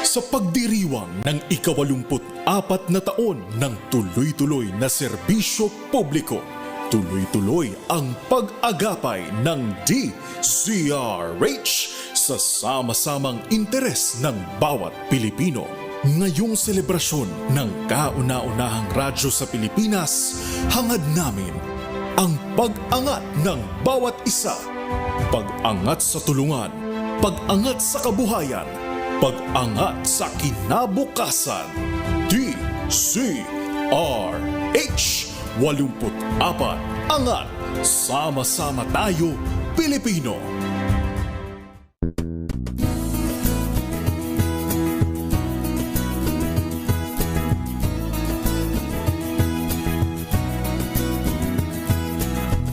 Sa pagdiriwang ng ika-84 na taon ng tuloy-tuloy na serbisyo publiko, tuloy-tuloy ang pag-agapay ng DZRH sa sama-samang interes ng bawat Pilipino. Ngayong selebrasyon ng kauna-unahang radyo sa Pilipinas, hangad namin ang pag-angat ng bawat isa. Pag-angat sa tulungan, pag-angat sa kabuhayan, pag-angat sa kinabukasan. DZRH 84. Angat, sama-sama tayo, Pilipino.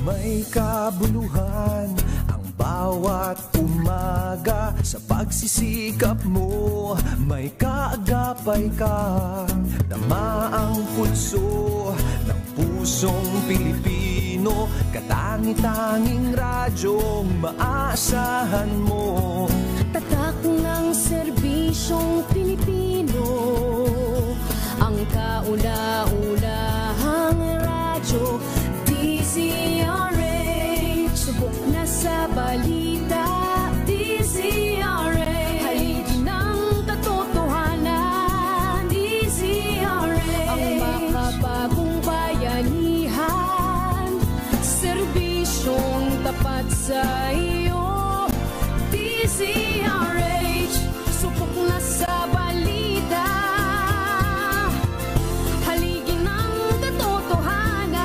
May kabuluhan ang bawat umaga. Sa pagsisikap mo, may kaagapay ka. Tama ang pulso ng pusong Pilipino. Katangi-tanging radyong maaasahan mo. Tatak ng serbisyong Pilipino, ang kauna-unahang radyo, DZRH. Subok na sa balita, DZRH. Haligi ng katotohanan, DZRH. Ang makabagong bayanihan, serbisyong tapat sa iyo, DZRH. Subok na sa balita, haligi ng katotohanan.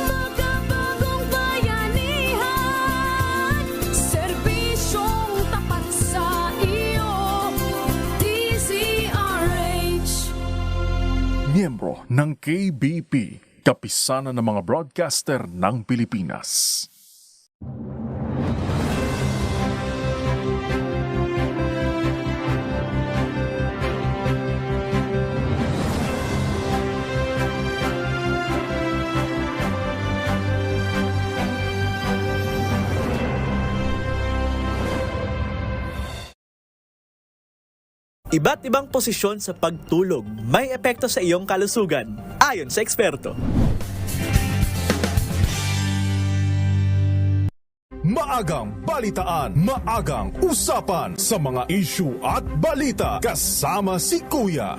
Makabagong bayanihan, serbisyong tapat sa iyo, DZRH. Miyembro ng KBP, kapisanan ng mga broadcaster ng Pilipinas. Iba't ibang posisyon sa pagtulog may epekto sa iyong kalusugan, ayon sa eksperto. Maagang balitaan, maagang usapan sa mga issue at balita. Kasama si Kuya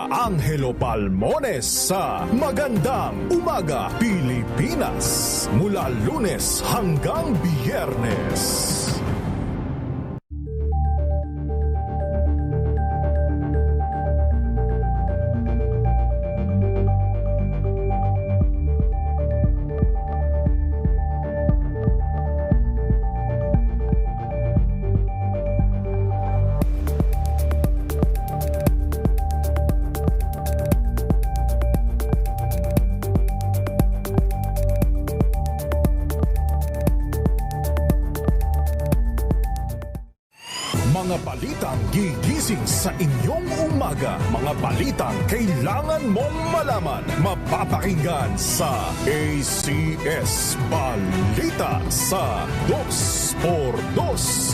Angelo Palmones sa Magandang Umaga Pilipinas. Mula Lunes hanggang Biyernes. Mga balitang gigising sa inyong umaga. Mga balitang kailangan mong malaman. Mapapakinggan sa ACS Balita sa 2x2.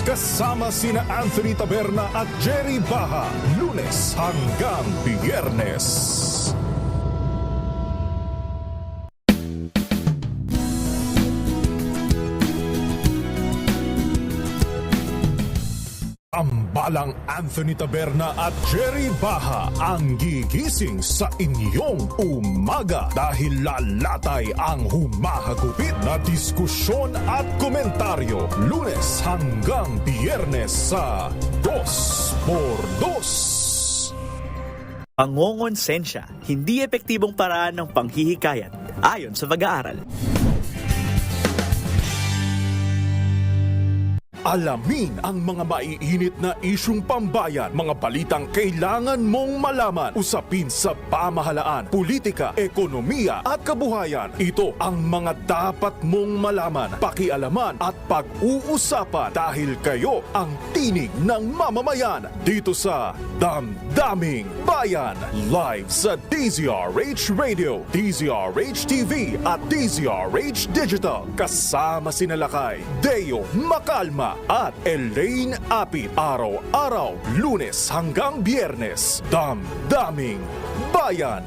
Kasama sina Anthony Taberna at Jerry Baha. Lunes hanggang Biyernes. Tambalang Anthony Taberna at Jerry Baha ang gigising sa inyong umaga dahil lalatay ang humahagupit na diskusyon at komentaryo. Lunes hanggang Biyernes sa 2x2. Pangongonsensya, hindi epektibong paraan ng panghihikayat, ayon sa pag-aaral. Alamin ang mga maiinit na isyung pambayan, mga balitang kailangan mong malaman, usapin sa pamahalaan, politika, ekonomiya at kabuhayan. Ito ang mga dapat mong malaman, pakialaman at pag-uusapan dahil kayo ang tinig ng mamamayan dito sa Damdaming Bayan. Live sa DZRH Radio, DZRH TV at DZRH Digital. Kasama sina Lakay, Deo Macalma Balita at Elaine Apit. Araw-araw, Lunes hanggang Biyernes. Damdaming Bayan.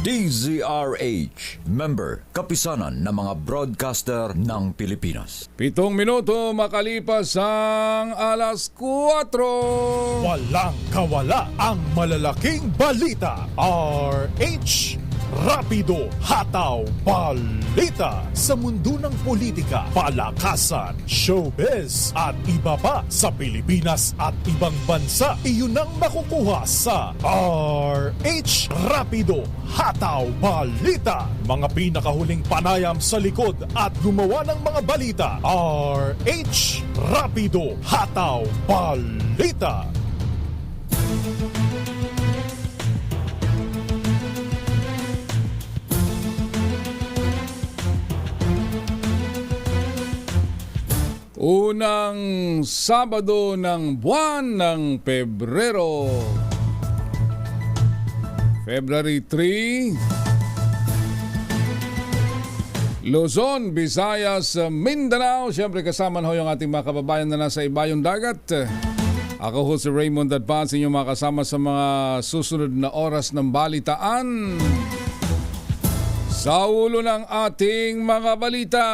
DZRH, member, kapisanan ng mga broadcaster ng Pilipinas. 7 minuto makalipas ang alas 4. Walang kawala ang malalaking balita. RH Rapido Hataw Balita sa mundo ng politika, palakasan, showbiz at iba pa sa Pilipinas at ibang bansa. Iyon ang makukuha sa RH Rapido Hataw Balita. Mga pinakahuling panayam sa likod at gumawa ng mga balita. RH Rapido Hataw Balita. Unang Sabado ng buwan ng Pebrero. February 3. Luzon, Visayas, Mindanao. Siyempre kasama na ho yung ating mga kababayan na nasa ibayong dagat. Ako ho si Raymond Advance, inyong mga kasama sa mga susunod na oras ng balitaan. Sa ulo ng ating mga balita,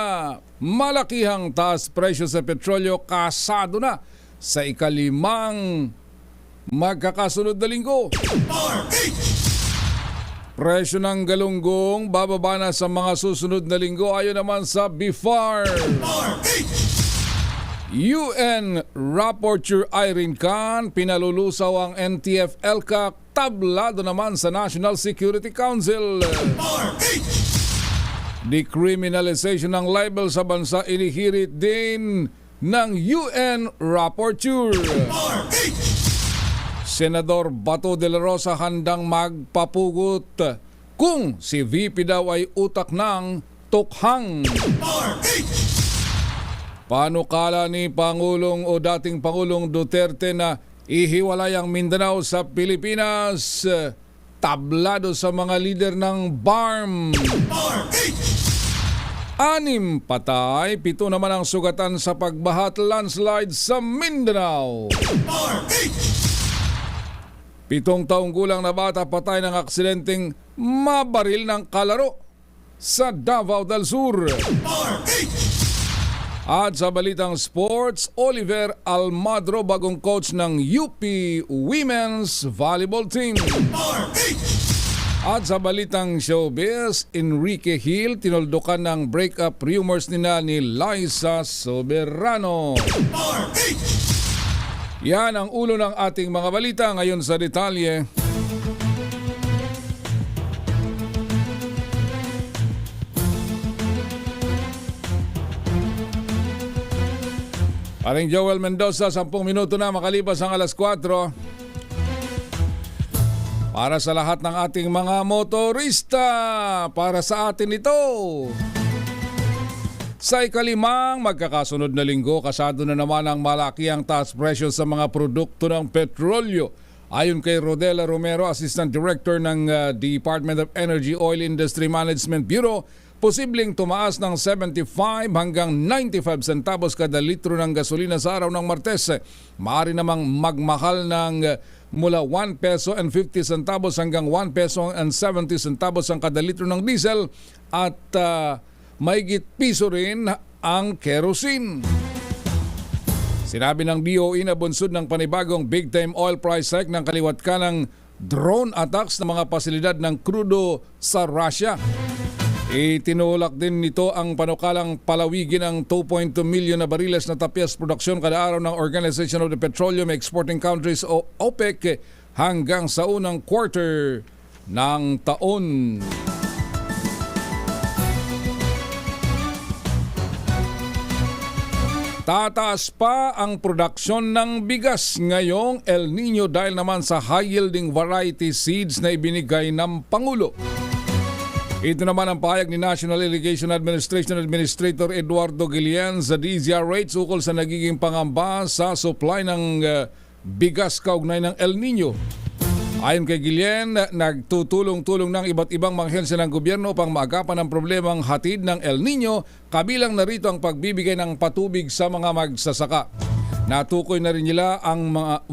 malakihang taas presyo sa petrolyo kasado na sa ikalimang magkakasunod na linggo. Presyo ng galunggong bababa na sa mga susunod na linggo ayon naman sa BIFAR. UN Rapporteur Irene Khan, pinalulusaw ang NTF-ELCAC, tablado naman sa National Security Council. Decriminalization ng libel sa bansa inihirit din ng UN Rapporteur. Senador Bato de la Rosa handang magpapugot kung si VP daw ay utak ng tukhang. Panukala ni Pangulong o dating Pangulong Duterte na ihiwalay ang Mindanao sa Pilipinas, tablado sa mga lider ng BARM. 6 patay, 7 naman ang sugatan sa pagbaha at landslide sa Mindanao. 7 taong gulang na bata patay ng aksidenteng mabaril ng kalaro sa Davao del Sur. At sa balitang sports, Oliver Almadro, bagong coach ng UP Women's Volleyball Team. At sa balitang showbiz, Enrique Hill, tinuldukan ng breakup rumors nila ni Liza Soberano. Yan ang ulo ng ating mga balita ngayon sa detalye. Paring Joel Mendoza, 10 minuto na makalipas ang alas 4. Para sa lahat ng ating mga motorista, para sa atin ito. Sa ikalimang magkakasunod na linggo, kasado na naman ang malakiang taas presyo sa mga produkto ng petrolyo. Ayon kay Rodela Romero, Assistant Director ng Department of Energy Oil Industry Management Bureau, posibleng tumaas ng 75 hanggang 95 centavos kada litro ng gasolina sa araw ng Martes. Maaari namang magmahal ng mula 1 peso and 50 centavos hanggang 1 peso and 70 centavos ang kada litro ng diesel at mahigit piso rin ang kerosene. Sinabi ng DOE na bunsod ng panibagong big-time oil price hike ng kaliwat ka ng drone attacks ng mga pasilidad ng krudo sa Russia. Itinulak din nito ang panukalang palawigin ng 2.2 million na bariles na tapyas produksyon kada araw ng Organization of the Petroleum Exporting Countries o OPEC hanggang sa unang quarter ng taon. Tataas pa ang produksyon ng bigas ngayong El Nino dahil naman sa high-yielding variety seeds na ibinigay ng Pangulo. Ito naman ang pahayag ni National Irrigation Administration Administrator Eduardo Guillen sa DZRH ukol sa nagiging pangamba sa supply ng bigas kaugnay ng El Nino. Ayon kay Guillen, nagtutulong-tulong ng iba't ibang mga ahensya ng gobyerno upang maagapan ang problemang hatid ng El Nino, kabilang na rito ang pagbibigay ng patubig sa mga magsasaka. Natukoy na rin nila ang mga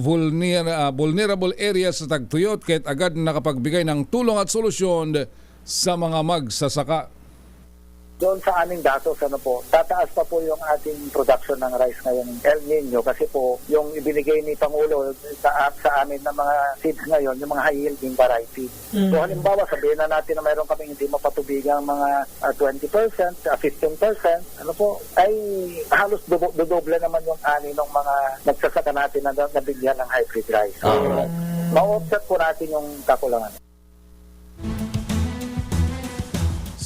vulnerable areas sa tagtuyot kahit agad nakapagbigay ng tulong at solusyon sa mga magsasaka. Doon sa aming datos, tataas pa po yung ating production ng rice ngayong El Nino kasi po yung ibinigay ni Pangulo sa amin ng mga seeds ngayon, yung mga high-yielding variety. So halimbawa, sabihin na natin na mayroon kaming hindi mapatubigang mga 20%, 15%, ay halos dodoble naman yung ani ng mga nagsasaka natin na nabigyan ng hybrid rice. So, ma-offset po natin yung kakulangan.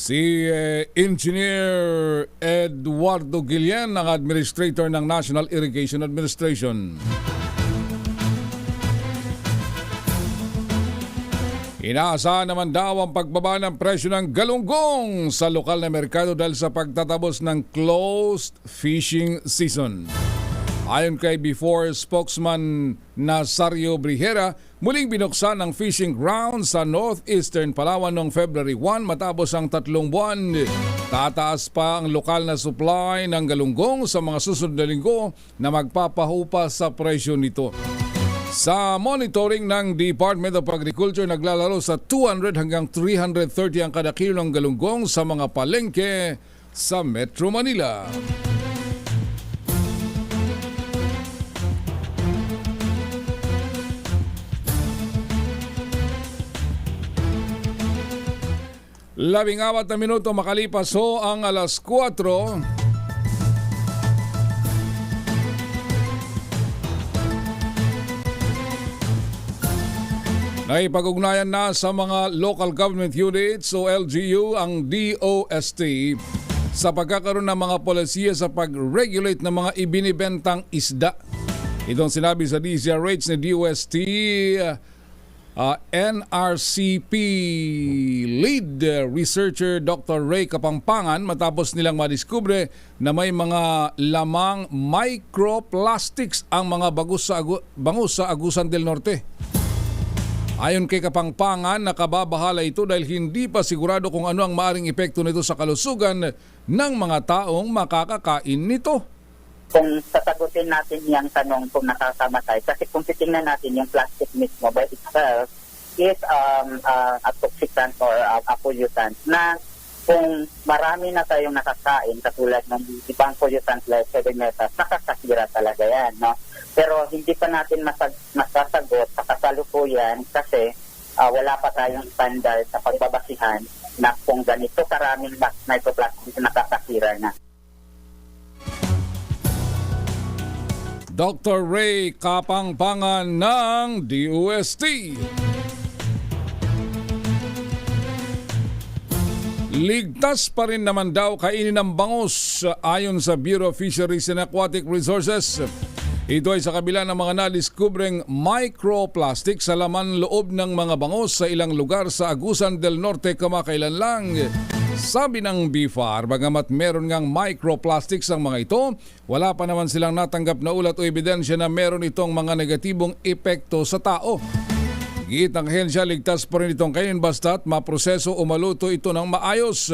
Si Engineer Eduardo Guillen, ang Administrator ng National Irrigation Administration. Inaasahan naman daw ang pagbaba ng presyo ng galunggong sa lokal na merkado dahil sa pagtatapos ng closed fishing season. Ayon kay Before spokesman Nazario Brihera, muling binuksan ang fishing ground sa northeastern Palawan noong February 1 matapos ang 3 buwan. Tataas pa ang lokal na supply ng galunggong sa mga susunod na linggo na magpapahupa sa presyo nito. Sa monitoring ng Department of Agriculture, naglalaro sa 200 hanggang 330 ang kada kilo ng galunggong sa mga palengke sa Metro Manila. Labing-apat na minuto makalipas ho ang alas 4. Naipag-ugnayan na sa mga local government units o LGU ang DOST sa pagkakaroon ng mga polisiya sa pag-regulate ng mga ibinibentang isda. Itong sinabi sa DZRH ni DOST NRCP lead researcher Dr. Ray Kapampangan matapos nilang madiskubre na may mga lamang microplastics ang mga bangus sa Agusan del Norte. Ayon kay Kapampangan, nakababahala ito dahil hindi pa sigurado kung ano ang maaring epekto nito sa kalusugan ng mga taong makakakain nito. Kung sasagutin natin yung tanong kung nakakamatay, kasi kung titingnan natin yung plastic mismo by itself is a toxicant or a pollutant na kung marami na tayong nakakain katulad ng ibang pollutant like heavy metals, nakakasira talaga yan, no? Pero hindi pa natin masasagot sa kasalukuyan kasi wala pa tayong standard sa pagbabasihan na kung ganito karaming microplastic nakakasira na. Dr. Ray Kapampangan ng DOST. Ligtas pa rin naman daw kainin ng bangus ayon sa Bureau of Fisheries and Aquatic Resources. Ito ay sa kabila ng mga nadiskubreng microplastic sa laman loob ng mga bangus sa ilang lugar sa Agusan del Norte kamakailan lang. Sabi ng BFAR, bagamat meron ngang microplastics ang mga ito, wala pa naman silang natanggap na ulat o ebidensya na meron itong mga negatibong epekto sa tao. Giit ng ahensya, ligtas pa rin itong kainin basta't maproseso o maluto ito ng maayos.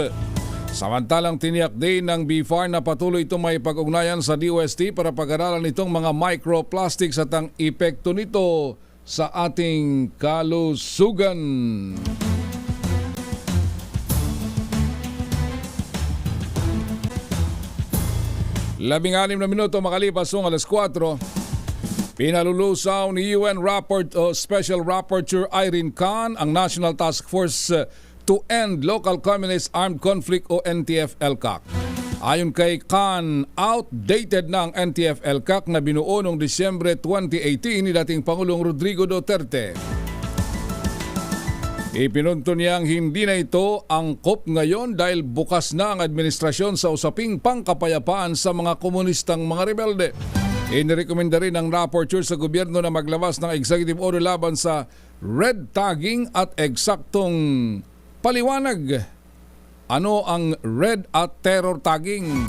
Samantalang tiniyak din ng BFAR na patuloy itong may pag-ugnayan sa DOST para pag-aralan itong mga microplastics at ang epekto nito sa ating kalusugan. Labing-anim na minuto makalipas ang alas 4. Pinalulusaw ni UN Special Rapporteur Irene Khan ang National Task Force to End Local Communist Armed Conflict o NTF-ELCAC. Ayon kay Khan, outdated na ang NTF-ELCAC na binuo noong Disyembre 2018 ni dating Pangulong Rodrigo Duterte. Ipinunto niyang hindi na ito angkop ngayon dahil bukas na ang administrasyon sa usaping pangkapayapaan sa mga komunistang mga rebelde. Inirekomenda rin ng rapporteur sa gobyerno na maglabas ng executive order laban sa red tagging at eksaktong paliwanag ano ang red at terror tagging.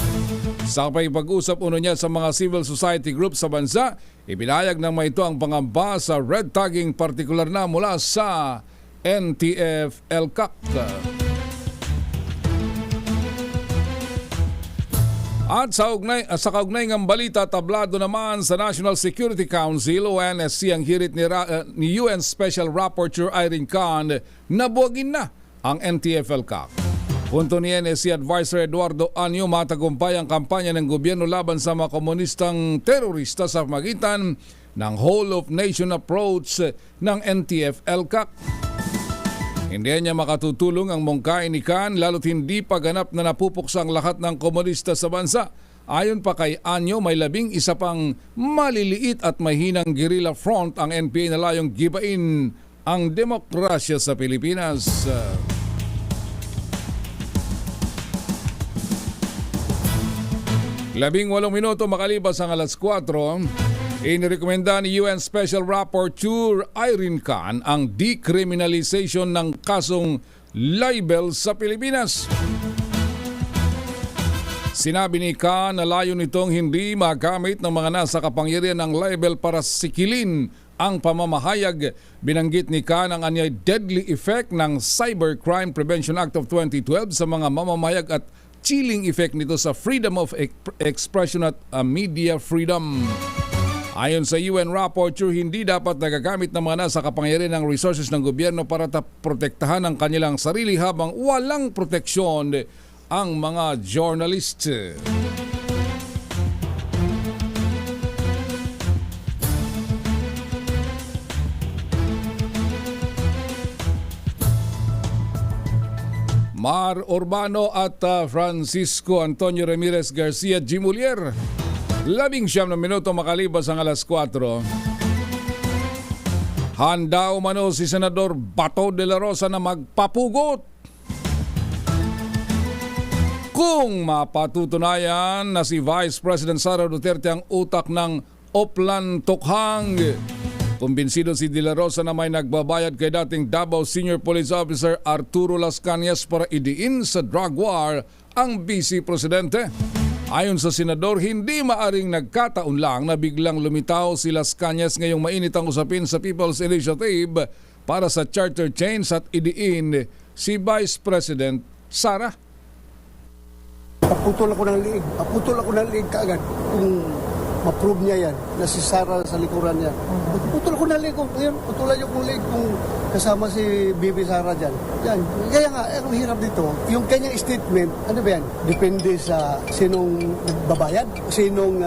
Sa pag-usap niya sa mga civil society groups sa bansa, ibinayag ng may ito ang pangamba sa red tagging partikular na mula sa NTF-ELCAC. At sa kaugnay ng balita, tablado naman sa National Security Council o NSC ang hirit ni UN Special Rapporteur Irene Khan na buwagin na ang NTF-ELCAC. Punto ni NSC Advisor Eduardo Anyo, matagumpay ang kampanya ng gobyerno laban sa mga komunistang terorista sa magitan ng whole of nation approach ng NTF-ELCAC. Hindi niya makatutulong ang mungkain ni Khan lalo't hindi pa ganap na napupuksa ang lahat ng komunista sa bansa. Ayon pa kay Anyo, may 11 pang maliliit at mahinang guerrilla front ang NPA na layong gibain ang demokrasya sa Pilipinas. 18 minuto makalipas ang alas 4, inirekomenda ni UN Special Rapporteur Irene Khan ang decriminalization ng kasong libel sa Pilipinas. Sinabi ni Khan na layo nitong hindi magamit ng mga nasa kapangyarihan ng libel para sikilin ang pamamahayag. Binanggit ni Khan ang anyay deadly effect ng Cybercrime Prevention Act of 2012 sa mga mamamahayag at chilling effect nito sa freedom of expression at media freedom. Ayon sa UN Rapporteur, hindi dapat nagagamit ng mga nasa kapangyarihan ng resources ng gobyerno para protektahan ang kanilang sarili habang walang proteksyon ang mga journalist. Mar Urbano at Francisco Antonio Ramirez Garcia Gimulier. 19 na minuto makalipas ang alas 4. Handa umano si Senador Bato de la Rosa na magpapugot kung mapatutunayan na si Vice President Sara Duterte ang utak ng Oplan Tokhang. Kumbinsido si De La Rosa na may nagbabayad kay dating Davao Senior Police Officer Arturo Las Cañas para idiin sa drug war ang Vice Presidente. Ayon sa senador, hindi maaring nagkataon lang na biglang lumitaw si Las Cañas ngayong mainit ang usapin sa People's Initiative para sa charter change at idiin si Vice President Sara. Paputol ako ng liig kaagad kung ma-prove niya yan na si Sara sa likuran niya. Putol ako ng liig. Ngayon, putulan niyo kong liig kung kasama si Bibi Sara dyan. Yan. Kaya nga, ang hirap dito, yung kanyang statement, ano ba yan? Depende sa sinong nagbabayad, sinong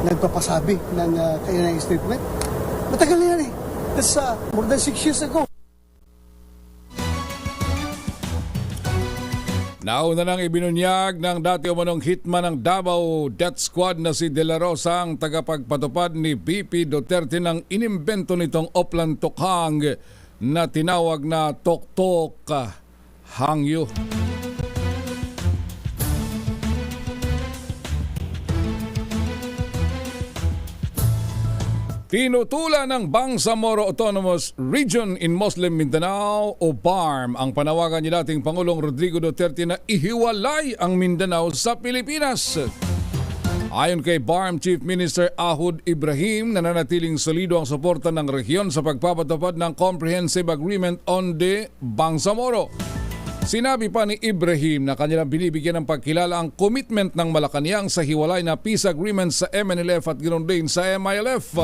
nagpapasabi ng kanyang statement. Matagal na yan eh. That's more than 6 years ago. Nauna nang ibinunyag ng dati umanong hitman ng Davao Death Squad na si De La Rosa ang tagapagpatupad ni VP Duterte ng inimbento nitong Oplan Tokhang na tinawag na Tok-Tok Hangyo. Tinutulan ng Bangsamoro Autonomous Region in Muslim Mindanao o BARM ang panawagan ni dating Pangulong Rodrigo Duterte na ihiwalay ang Mindanao sa Pilipinas. Ayon kay BARM Chief Minister Ahud Ibrahim, nananatiling solido ang suporta ng rehiyon sa pagpapatupad ng Comprehensive Agreement on the Bangsamoro. Sinabi pa ni Ibrahim na kanilang binibigyan ng pagkilala ang commitment ng Malacanang sa hiwalay na peace agreement sa MNLF at ganoon din sa MILF.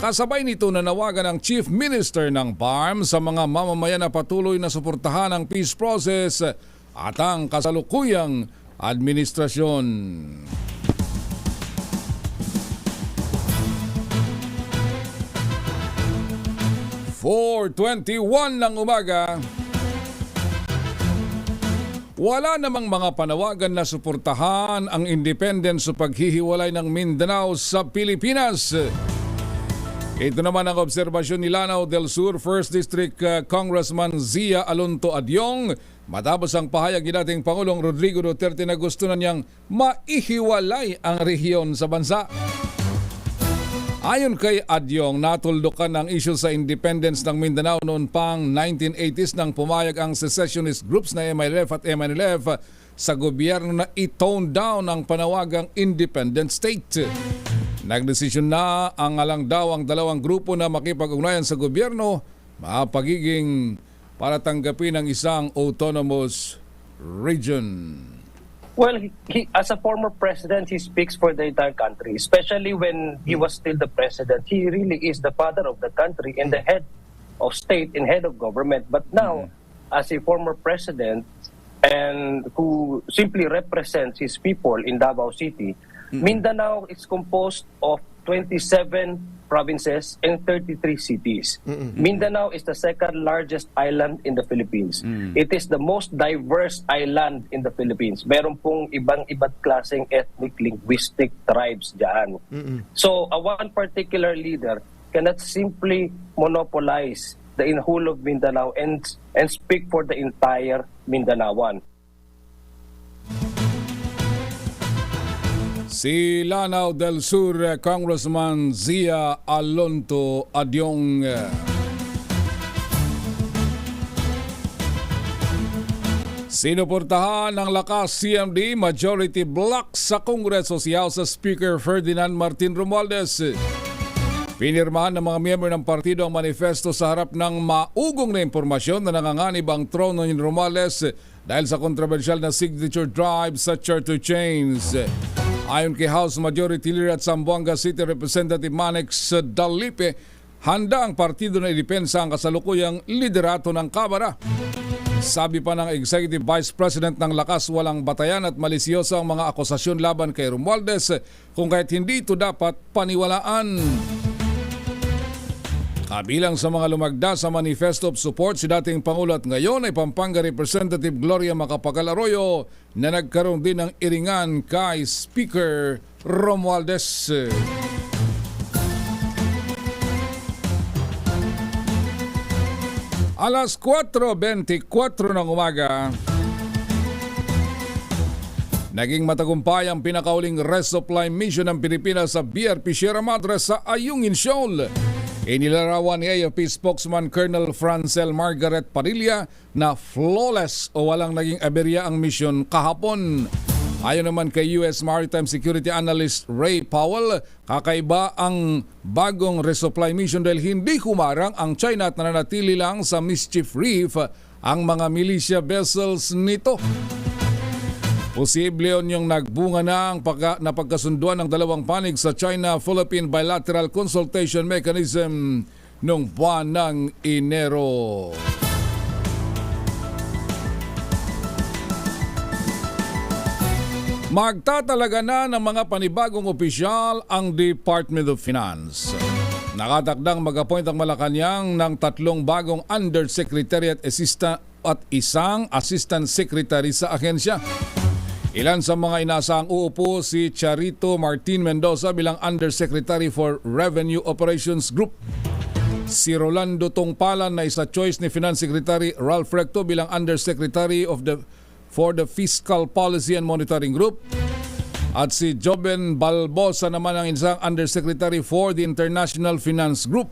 Kasabay nito nanawagan ang Chief Minister ng BARM sa mga mamamayan na patuloy na suportahan ang peace process at ang kasalukuyang administrasyon. "4:21 ng umaga. Wala namang mga panawagan na suportahan ang independence sa paghihiwalay ng Mindanao sa Pilipinas. Ito naman ang obserbasyon ni Lanao del Sur 1st District Congressman Zia Alonto Adyong matapos ang pahayag ni dating Pangulong Rodrigo Duterte na gusto na niyang maihiwalay ang rehiyon sa bansa. Ayon kay Adyong, natuldukan ng issue sa independence ng Mindanao noon pang 1980s nang pumayag ang secessionist groups na MILF at MNLF sa gobyerno na i-tone down ang panawagang independent state. Nagdesisyon na ang alang daw ang dalawang grupo na makipag-ugnayan sa gobyerno mapagiging para tanggapin ang isang autonomous region. Well, as a former president, he speaks for the entire country, especially when he was still the president. He really is the father of the country and the head of state and head of government. But now, as a former president and who simply represents his people in Davao City, Mindanao is composed of 27 provinces and 33 cities. Mindanao is the second largest island in the Philippines. It is the most diverse island in the Philippines. Meron pong ibang-ibang klaseng ethnic, linguistic tribes dyan. So, one particular leader cannot simply monopolize the whole of Mindanao and speak for the entire Mindanaoan. Si Lanao del Sur Congressman Zia Alonto Adyong. Sinuportahan ng lakas CMD majority block sa Kongreso si House Speaker Ferdinand Martin Romualdez. Pinirmahan ng mga miyembro ng partido ang manifesto sa harap ng maugong na impormasyon na nanganganib ang trono ni Romualdez dahil sa kontrobersyal na signature drive sa charter chains. Ayon kay House Majority Leader at Zamboanga City Representative Manex Dalipe, handa ang partido na idepensa ang kasalukuyang liderato ng Kamara. Sabi pa ng Executive Vice President ng Lakas, walang batayan at malisyoso ang mga akusasyon laban kay Romualdez kung kahit hindi ito dapat paniwalaan. Kabilang sa mga lumagda sa Manifesto of Support si dating Pangulo at ngayon ay Pampanga Representative Gloria Macapagal Arroyo na nagkaroon din ng iringan kay Speaker Romualdez. Alas 4:24 ng umaga, naging matagumpay ang pinakauling resupply mission ng Pilipinas sa BRP Sierra Madre sa Ayungin Shoal. Inilarawan ni AFP spokesman Colonel Francel Margaret Padilla na flawless o walang naging aberya ang mission kahapon. Ayon naman kay US Maritime Security Analyst Ray Powell, kakaiba ang bagong resupply mission dahil hindi humarang ang China at nananatili lang sa Mischief Reef ang mga militia vessels nito. Posible yung nagbunga na ang napagkasunduan ng dalawang panig sa China-Philippine Bilateral Consultation Mechanism noong buwan ng Enero. Magtatalaga na ng mga panibagong opisyal ang Department of Finance. Nakatakdang mag-appoint ang Malacanang ng 3 bagong undersecretary at isang assistant secretary sa ahensya. Ilan sa mga inaasahang uupo si Charito Martin Mendoza bilang Undersecretary for Revenue Operations Group. Si Rolando Tongpalan na isa choice ni Finance Secretary Ralph Recto bilang Undersecretary for the Fiscal Policy and Monitoring Group. At si Joben Balbosa naman ang isang Undersecretary for the International Finance Group.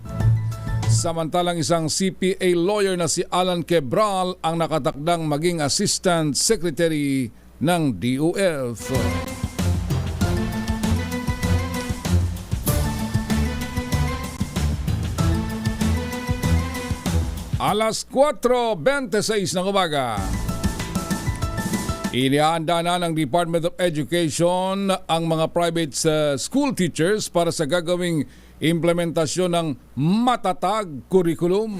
Samantalang isang CPA lawyer na si Alan Quebral ang nakatakdang maging Assistant Secretary ng DOF. Alas 4:26 ng umaga. Inihanda na ng Department of Education ang mga private school teachers para sa gagawing implementasyon ng matatag curriculum.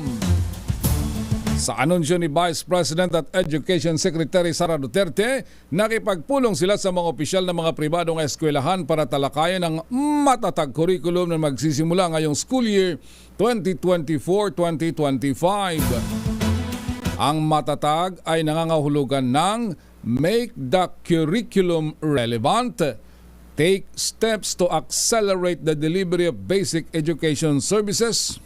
Sa anunsyo ni Vice President at Education Secretary Sara Duterte, nakipagpulong sila sa mga opisyal ng mga pribadong eskwelahan para talakayan ang matatag curriculum na magsisimula ngayong school year 2024-2025. Ang matatag ay nangangahulugan ng make the curriculum relevant, take steps to accelerate the delivery of basic education services,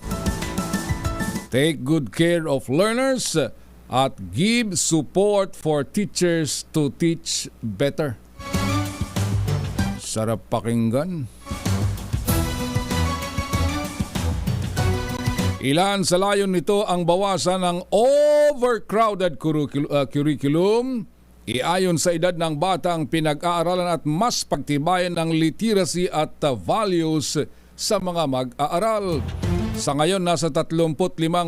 take good care of learners, at give support for teachers to teach better. Sarap pakinggan. Ilan sa layon nito ang bawasan ng overcrowded curriculum, iayon sa edad ng bata ang pinag-aaralan at mas pagtibayan ng literacy at values sa mga mag-aaral. Sa ngayon, nasa 35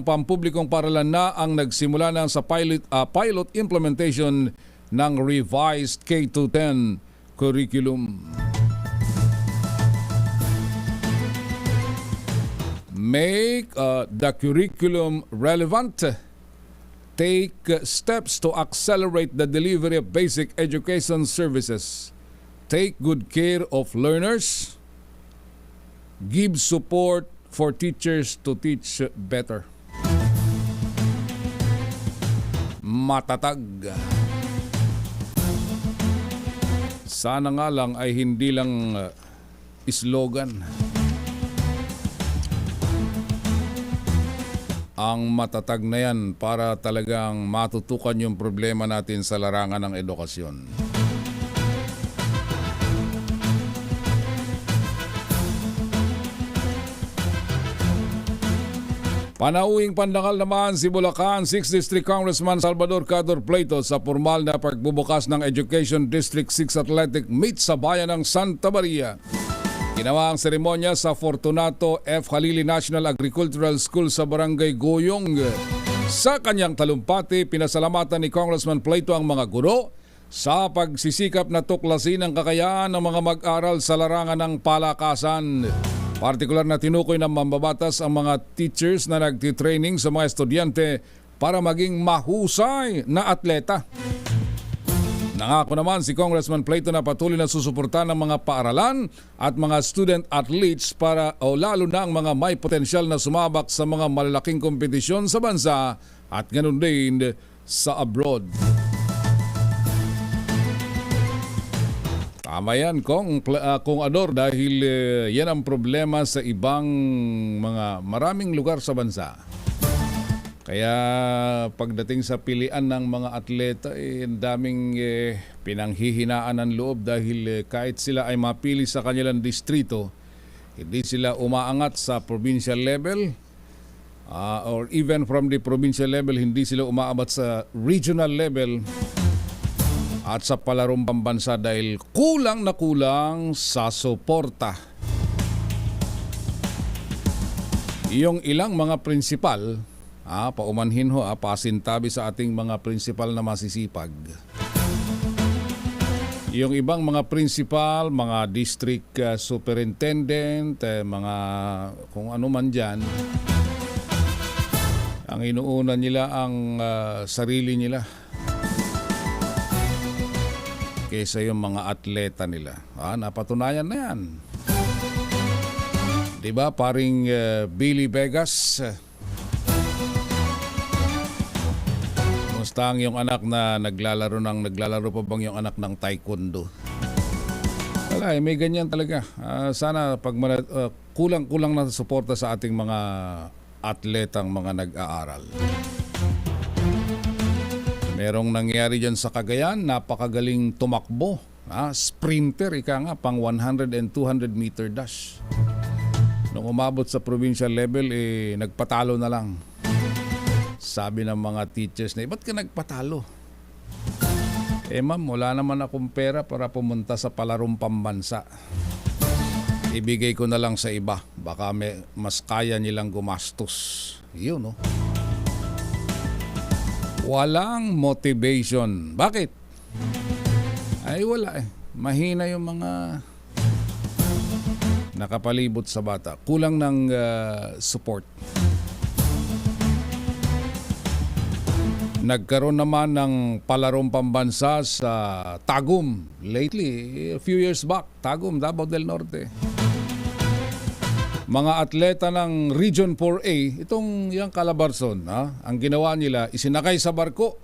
pampublikong paaralan na ang nagsimula na sa pilot implementation ng revised K-10 curriculum. Make the curriculum relevant. Take steps to accelerate the delivery of basic education services. Take good care of learners. Give support for teachers to teach better. Matatag. Sana nga lang ay hindi lang slogan. Ang matatag na yan para talagang matutukan yung problema natin sa larangan ng edukasyon. Panauwing pandakal naman si Bulacan 6th District Congressman Salvador Cador Pleito sa formal na pagbubukas ng Education District 6 Athletic Meet sa bayan ng Santa Maria. Ginawa ang seremonya sa Fortunato F. Halili National Agricultural School sa Barangay Goyong. Sa kanyang talumpati, pinasalamatan ni Congressman Pleito ang mga guro sa pagsisikap na tuklasin ang kakayahan ng mga mag-aral sa larangan ng palakasan. Partikular na tinukoy ng mambabatas ang mga teachers na nagtitraining sa mga estudyante para maging mahusay na atleta. Nangako naman si Congressman Pleito na patuloy na susuportahan ng mga paaralan at mga student athletes para lalo na ang mga may potensyal na sumabak sa mga malalaking kompetisyon sa bansa at ganun din sa abroad. Tama yan, Kong Ador, dahil yan ang problema sa ibang maraming lugar sa bansa. Kaya pagdating sa pilian ng mga atleta, daming pinanghihinaan ng loob dahil kahit sila ay mapili sa kanilang distrito, hindi sila umaangat sa provincial level or even from the provincial level, hindi sila umaabot sa regional level at sa palarong pambansa dahil kulang na kulang sa suporta. Yung ilang mga prinsipal, paumanhin ho, pasintabi sa ating mga prinsipal na masisipag. Yung ibang mga prinsipal, mga district superintendent, mga kung ano man dyan, ang inuuna nila ang sarili nila kaysa yung mga atleta nila. Napatunayan na yan. Diba, paring Billy Vegas? Musta ang yung anak na naglalaro pa bang yung anak ng taekwondo? Wala, may ganyan talaga. Sana pag kulang-kulang na suporta sa ating mga atletang mga nag-aaral. Merong nangyari dyan sa Cagayan, napakagaling tumakbo. Sprinter, ika nga, pang 100 and 200 meter dash. Nung umabot sa provincial level, nagpatalo na lang. Sabi ng mga teachers na, ba't ka nagpatalo? Ma'am, wala naman akong pera para pumunta sa palarong pambansa. Ibigay ko na lang sa iba. Baka mas kaya nilang gumastos. Yun, no? Walang motivation. Bakit? Ay wala Mahina yung mga nakapalibot sa bata. Kulang ng support. Nagkaroon naman ng palarong pambansa sa Tagum. Lately, a few years back, Tagum, Davao del Norte. Mga atleta ng Region 4A, itong yung Calabarzon, ang ginawa nila, isinakay sa barko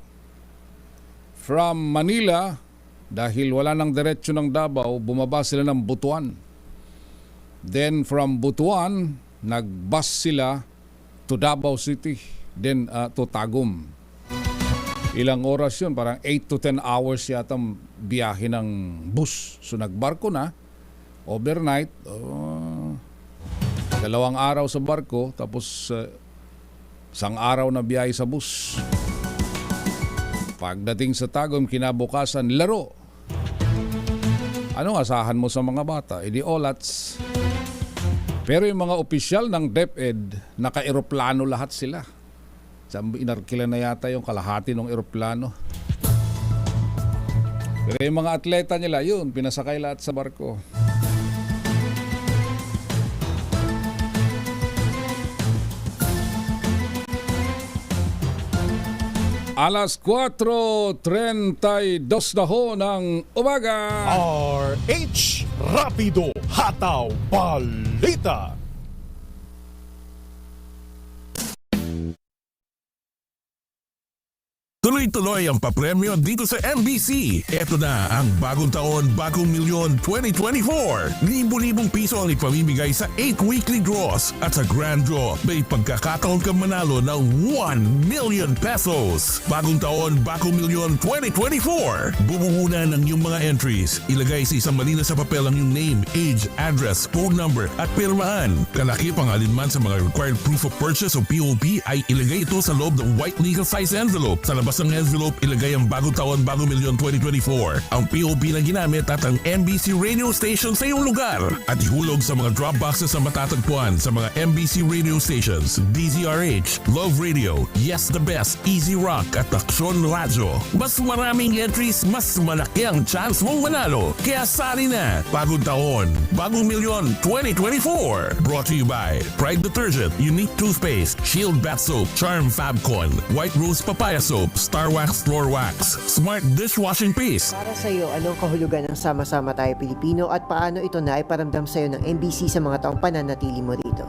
from Manila, dahil wala nang diretsyo ng Davao, bumaba sila ng Butuan. Then from Butuan, nag-bus sila to Davao City, then to Tagum. Ilang oras yun, parang 8 to 10 hours yata biyahe ng bus. So nagbarko na, overnight, 2 araw sa barko, tapos Isang araw na biyahe sa bus. Pagdating sa Tagum, kinabukasan, laro. Anong asahan mo sa mga bata? Di olats. Pero yung mga opisyal ng DepEd, naka-eroplano lahat sila. Inarkila na yata yung kalahati ng eroplano. Pero yung mga atleta nila, yun, pinasakay lahat sa barko. Alas 4:32 na ho ng umaga. RH Rapido Hataw Balita. Tuloy-tuloy ang papremyo dito sa MBC. Ito na ang bagong taon, bagong milyon 2024. Libo-libong piso ang ipamimigay sa 8 weekly draws. At sa grand draw, may pagkakataon kang manalo ng 1 million pesos. Bagong taon, bagong milyon 2024. Bumuhunan ng iyong mga entries. Ilagay sa isang malinis sa papel ang iyong name, age, address, phone number at pirmahan. Kalakip ang alinman sa mga required proof of purchase o POP ay ilagay ito sa loob ng white legal size envelope. Sa labas ng envelope, ilagay ang bagong taon, bagong milyon 2024. Ang POP na ginamit at ang MBC radio station sa iyong lugar. At ihulog sa mga drop boxes na matatagpuan sa mga MBC radio stations, DZRH, Love Radio, Yes the Best, Easy Rock at Aksyon Radyo. Mas maraming entries, mas malaki ang chance mong manalo. Kaya sali na! Bagong taon, bagong milyon 2024. Brought to you by Pride Detergent, Unique Toothpaste, Shield Bath Soap, Charm Fabcon, White Rose Papaya Soap, Star Wax Floor Wax, Smart Dishwashing Paste. Para sa iyo, anong kahulugan ng Sama-sama Tayo Pilipino at paano ito na iparamdam sa iyo ng MBC sa mga taong pananatili mo rito?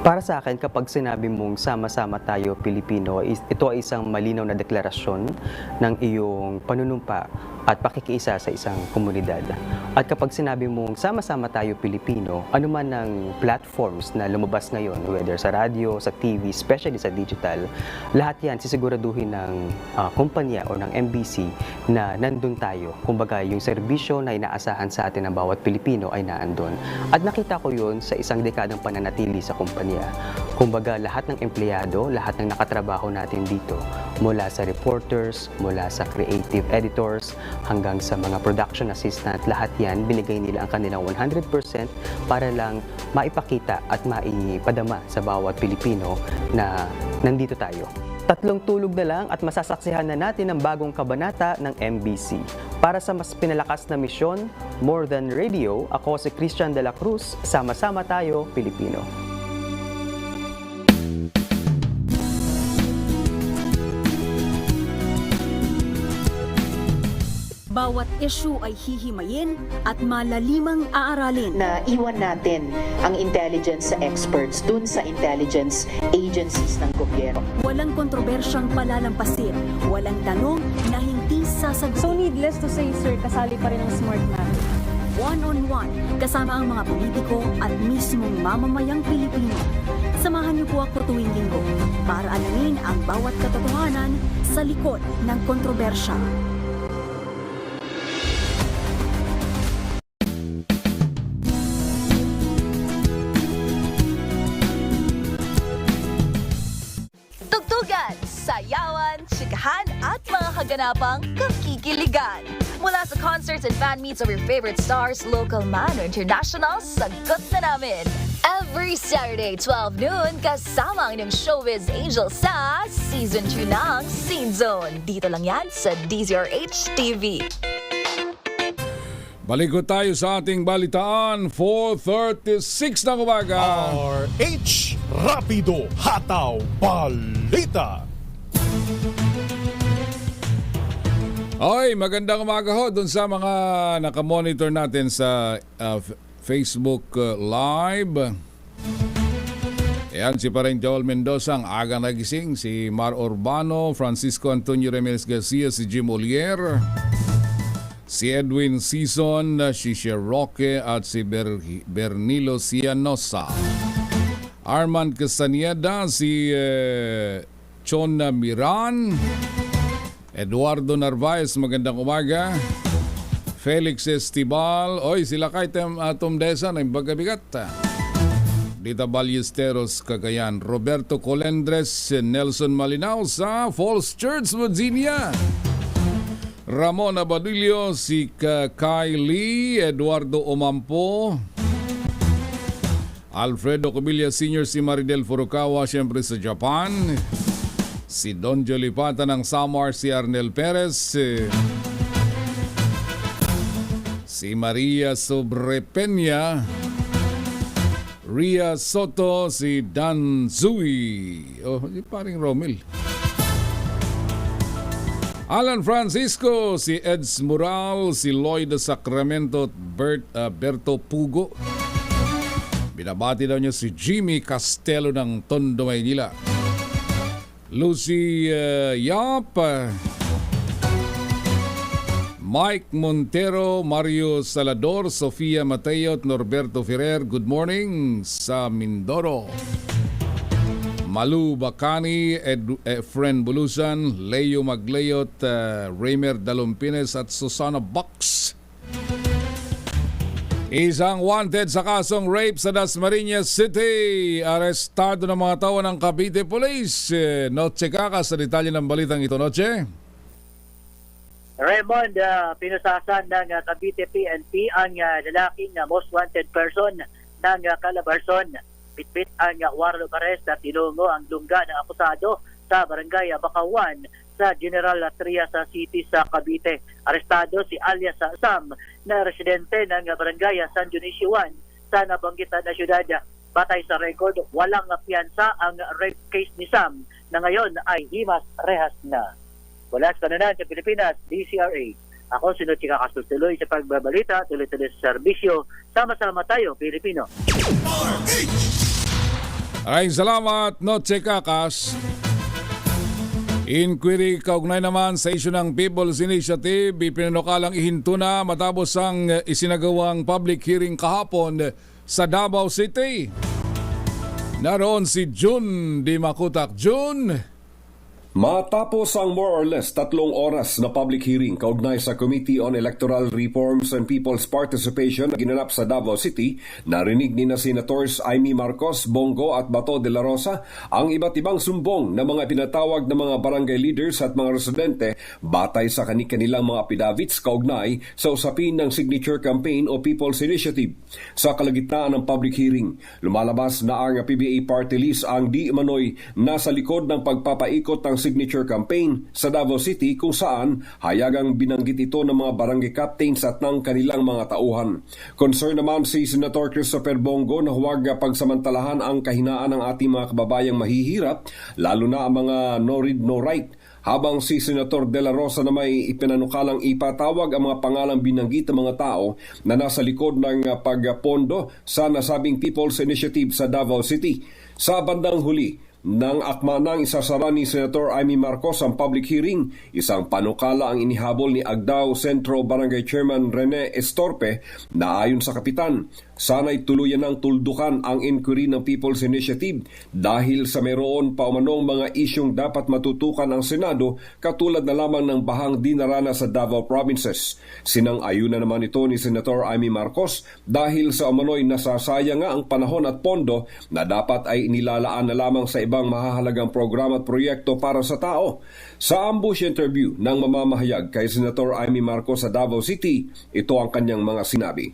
Para sa akin, kapag sinabi mong Sama-sama Tayo Pilipino, ito ay isang malinaw na deklarasyon ng iyong panunumpa at pakikiisa sa isang komunidad. At kapag sinabi mong Sama-sama Tayo Pilipino, anuman ang platforms na lumabas ngayon, whether sa radyo, sa TV, especially sa digital, lahat yan sisiguraduhin ng kumpanya o ng MBC na nandun tayo. Kumbaga, yung serbisyo na inaasahan sa atin ng bawat Pilipino ay naandun. At nakita ko yun sa isang dekadang pananatili sa kumpanya. Kumbaga, lahat ng empleyado, lahat ng nakatrabaho natin dito, mula sa reporters, mula sa creative editors, hanggang sa mga production assistant, lahat yan, binigay nila ang kanilang 100% para lang maipakita at maipadama sa bawat Pilipino na nandito tayo. 3 tulog na lang at masasaksihan na natin ang bagong kabanata ng MBC. Para sa mas pinalakas na misyon, More Than Radio, ako si Christian de la Cruz, Sama-sama Tayo, Pilipino. Bawat issue ay hihimayin at malalimang aaralin. Na iwan natin ang intelligence sa experts dun sa intelligence agencies ng gobyerno. Walang kontrobersyang palalampasin. Walang tanong na hindi sasagutin. So needless to say, sir, kasali pa rin ang Smart Natin. One-on-one, kasama ang mga politiko at mismong mamamayang Pilipino. Samahan niyo po ako tuwing linggo para alamin ang bawat katotohanan sa likod ng kontrobersya. Sayawan, chikahan at mga kaganapang kakikiligan. Mula sa concerts and fan meets of your favorite stars, local man o international, sagot na namin. Every Saturday, 12 noon, kasama ang inyong showbiz angel sa Season 2 ng Scene Zone. Dito lang yan sa DZRH TV. Balik ko tayo sa ating balitaan, 4:36 ng umaga. RH Rapido Hataw Balita. Oy, magandang umaga ho dun sa mga nakamonitor natin sa Facebook Live. Ayan, si Pareng Joel Mendoza ang aga nagising, si Mar Urbano, Francisco Antonio Remeles Garcia, si Jim Olier, si Edwin Season, si Sher Roque at si Bernilo Cianosa, Armand Castaneda, si Chona Miran, Eduardo Narvaez, magandang umaga. Felix Estibal, oy sila kay Tom Desa na yung bagabigat. Rita Ballesteros, Cagayan. Roberto Colendres, Nelson Malinao sa Falls Church, Virginia. Ramon Abadillo, si Kylie, Eduardo Omampo, Alfredo Cobilla Sr., si Maridel Furukawa, siyempre sa Japan. Si Don Jolipata ng Samar, si Arnel Perez. Si Maria Sobrepeña, Ria Soto, si Dan Zui. Oh, si paring Romel. Alan Francisco, si Eds Mural, si Lloyd Sacramento, Berto Pugo. Binabati daw niya si Jimmy Castelo ng Tondo, Maynila. Lucy Yap, Mike Montero, Mario Salador, Sofia Mateo at Norberto Ferrer. Good morning sa Mindoro. Malu Bacani, Efren Bulusan, Leo Magleyot, Raymer Dalumpines at Susana Box. Isang wanted sa kasong rape sa Dasmariñas City. Arestado ng mga tao ng Cavite Police. Noche Kaka sa detalye ng balitang ito, Noche. Raymond, pinusasan ng Cavite PNP ang lalaking most wanted person ng Calabarzon. Pitpit ang warrant of arrest at tinungo ang lungga ng akusado sa barangay Bakawan sa General Trias City sa Cavite. Arestado si alias Sam na residente ng barangay San Dionisio 1 sa nabanggitan na syudad. Batay sa record, walang piyansa ang rape case ni Sam na ngayon ay himas rehas na. Wala sa kananan sa Pilipinas, DCRA. Ako si Noche Kaka, tuloy sa pagbabalita, tuloy-tuloy sa serbisyo. Sama-sama tayo, Pilipino. Ay, salamat, Noche Kakas. Inquiry kaugnay naman sa isyu ng People's Initiative, ipinanukalang ihinto na matapos ang isinagawang public hearing kahapon sa Davao City. Naroon si June Di Makutak. June! Matapos ang more or less 3 oras na public hearing kaugnay sa Committee on Electoral Reforms and People's Participation na ginanap sa Davao City, narinig ni na Senators Amy Marcos, Bongo at Bato de la Rosa ang iba't ibang sumbong ng mga pinatawag na mga barangay leaders at mga residente batay sa kanilang mga affidavits kaugnay sa usapin ng signature campaign o People's Initiative. Sa kalagitnaan ng public hearing, lumalabas na ang PBA party list ang di manoy nasa likod ng pagpapaikot ng signature campaign sa Davao City kung saan hayagang binanggit ito ng mga barangay captains at ng kanilang mga tauhan. Concern naman si Senator Christopher Bongo na huwag pagsamantalahan ang kahinaan ng ating mga kababayang mahihirap, lalo na ang mga no read no write. Habang si Senator De La Rosa na may ipinanukalang ipatawag ang mga pangalang binanggit ng mga tao na nasa likod ng pagpondo sa nasabing People's Initiative sa Davao City. Sa bandang huli, nang akma nang isasara ni Senator Amy Marcos ang public hearing, isang panukala ang inihabol ni Agdao Centro Barangay Chairman Rene Estorpe na ayon sa kapitan, sana'y tuluyan ng tuldukan ang inquiry ng People's Initiative dahil sa mayroon pa umanong mga isyong dapat matutukan ang Senado katulad na lamang ng bahang dinaranas sa Davao Provinces. Sinang-ayunan naman ito ni Senator Amy Marcos dahil sa umano'y nasasayang nga ang panahon at pondo na dapat ay inilalaan na lamang sa ibang mahahalagang programa at proyekto para sa tao. Sa ambush interview ng mamamahayag kay Senator Amy Marcos sa Davao City, ito ang kanyang mga sinabi.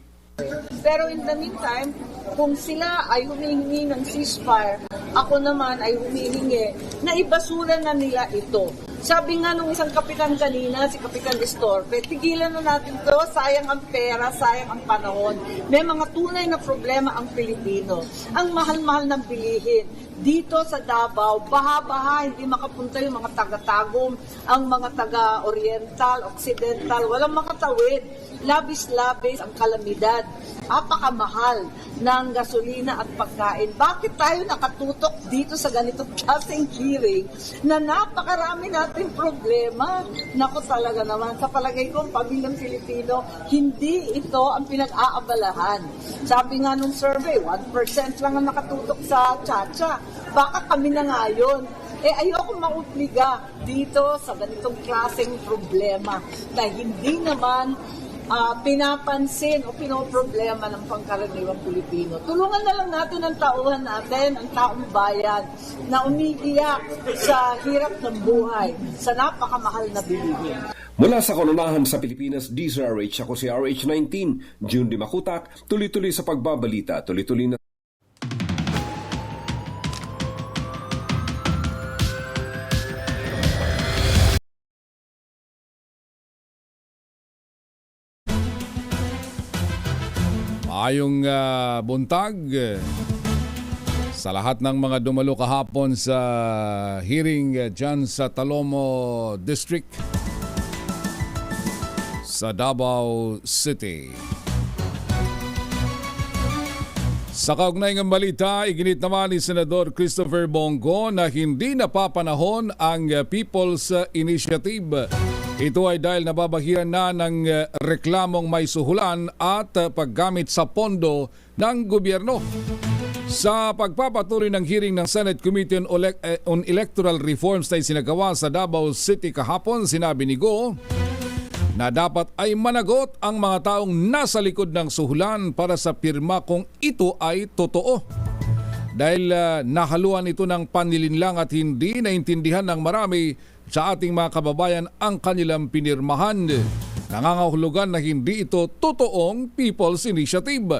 Pero in the meantime, kung sila ay humihingi ng ceasefire, ako naman ay humihingi na ibasura na nila ito. Sabi nga nung isang kapitan kanina, si Kapitan Estorpe, tigilan na natin to, sayang ang pera, sayang ang panahon. May mga tunay na problema ang Pilipino. Ang mahal-mahal ng bilihin. Dito sa Davao, baha-baha, hindi makapunta yung mga taga-tagum, ang mga taga-oriental, occidental, walang makatawid. Labis-labis ang kalamidad. Apakamahal ng gasolina at pagkain. Bakit tayo nakatutok dito sa ganitong klaseng hearing na napakarami nating problema? Naku talaga naman, sa palagay ko, pamilyang Pilipino, hindi ito ang pinag-aabalahan. Sabi nga nung survey, 1% lang ang nakatutok sa Chacha. Baka kami na nga yun. Ayoko maupliga dito sa ganitong klaseng problema na hindi naman pinapansin o pinoproblema ng pangkaraniwang Pilipino. Tulungan na lang natin ang tauhan natin, ang taong bayan na umiiyak sa hirap ng buhay, sa napakamahal na bilihin. Mula sa kanunahan sa Pilipinas, DZRH, ako si RH19, June Di Makutak, tuloy-tuloy sa pagbabalita, tuloy-tuloy na Maayong buntag sa lahat ng mga dumalo kahapon sa hearing dyan sa Talomo District sa Davao City. Sa kaugnay ng balita, iginit naman ni Senador Christopher Bongo na hindi napapanahon ang People's Initiative. Ito ay dahil nababahiran na ng reklamong may suhulan at paggamit sa pondo ng gobyerno. Sa pagpapatuloy ng hearing ng Senate Committee on Electoral Reforms na isinagawa sa Davao City kahapon, sinabi ni Go na dapat ay managot ang mga taong nasa likod ng suhulan para sa pirma kung ito ay totoo. Dahil nahaluan ito ng panlilinlang at hindi naintindihan ng marami sa ating mga kababayan ang kanilang pinirmahan. Nangangahulugan na hindi ito totoong People's Initiative.